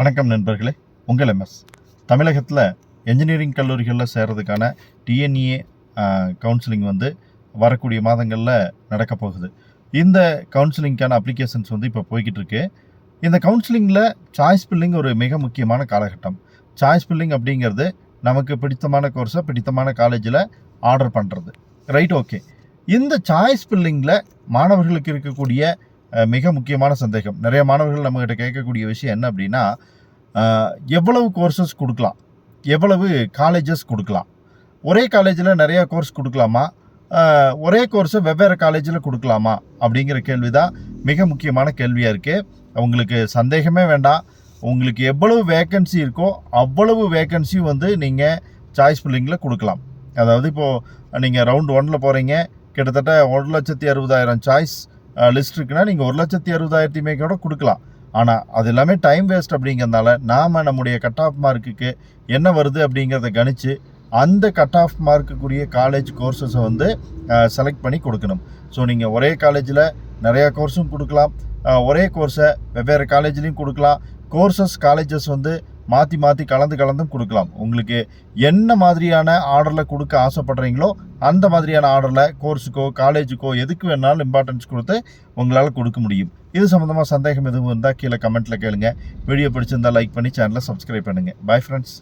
வணக்கம் நண்பர்களே, உங்கள் எம்எஸ் தமிழகத்தில் என்ஜினியரிங் கல்லூரிகளில் சேர்கிறதுக்கான டிஎன்இஏ கவுன்சிலிங் வரக்கூடிய மாதங்களில் நடக்க போகுது. இந்த கவுன்சிலிங்க்கான அப்ளிகேஷன்ஸ் இப்போ போய்கிட்டு இருக்கு. இந்த கவுன்சிலிங்கில் சாய்ஸ் ஃபில்லிங் ஒரு மிக முக்கியமான காலகட்டம். சாய்ஸ் ஃபில்லிங் அப்படிங்கிறது நமக்கு பிடித்தமான கோர்ஸை பிடித்தமான காலேஜில் ஆர்டர் பண்ணுறது. Right, okay. இந்த சாய்ஸ் ஃபில்லிங்கில் மாணவர்களுக்கு இருக்கக்கூடிய மிக முக்கியமான சந்தேகம், நிறைய மாணவர்கள் நம்மகிட்ட கேட்கக்கூடிய விஷயம் என்ன அப்படின்னா, எவ்வளவு கோர்சஸ் கொடுக்கலாம், எவ்வளவு காலேஜஸ் கொடுக்கலாம், ஒரே காலேஜில் நிறையா கோர்ஸ் கொடுக்கலாமா, ஒரே கோர்ஸை வெவ்வேறு காலேஜில் கொடுக்கலாமா அப்படிங்கிற கேள்வி தான் மிக முக்கியமான கேள்வியாக இருக்குது. உங்களுக்கு சந்தேகமே வேண்டாம். உங்களுக்கு எவ்வளவு வேக்கன்சி இருக்கோ அவ்வளவு வேக்கன்சியும் நீங்கள் சாய்ஸ் ஃபில்லிங்கில் கொடுக்கலாம். அதாவது இப்போது நீங்கள் ரவுண்ட் 1 போகிறீங்க, கிட்டத்தட்ட 1,60,60,000 சாய்ஸ் லிஸ்ட் இருக்குன்னா நீங்கள் 1,60,60,000 கூட கொடுக்கலாம். ஆனால் அது எல்லாமே டைம் வேஸ்ட். அப்படிங்கிறதுனால நாம் நம்முடைய கட் ஆஃப் மார்க்குக்கு என்ன வருது அப்படிங்கிறத கணித்து அந்த கட் ஆஃப் மார்க்குக்குரிய காலேஜ் கோர்சஸை செலக்ட் பண்ணி கொடுக்கணும். ஸோ நீங்கள் ஒரே காலேஜில் நிறையா கோர்ஸும் கொடுக்கலாம், ஒரே கோர்ஸை வெவ்வேறு காலேஜ்லேயும் கொடுக்கலாம். கோர்சஸ் காலேஜஸ் மாற்றி மாற்றி கலந்தும் கொடுக்கலாம். உங்களுக்கு என்ன மாதிரியான ஆர்டரில் கொடுக்க ஆசைப்படுறீங்களோ அந்த மாதிரியான ஆர்டரில் கோர்ஸுக்கோ காலேஜுக்கோ எதுக்கு வேணாலும் இம்பார்ட்டன்ஸ் கொடுத்து உங்களால் கொடுக்க முடியும். இது சம்மந்தமாக சந்தேகம் எதுவும் இருந்தால் கீழே கமெண்ட்டில் கேளுங்க. வீடியோ பிடிச்சிருந்தால் லைக் பண்ணி சேனலை சப்ஸ்கிரைப் பண்ணுங்கள். Bye friends.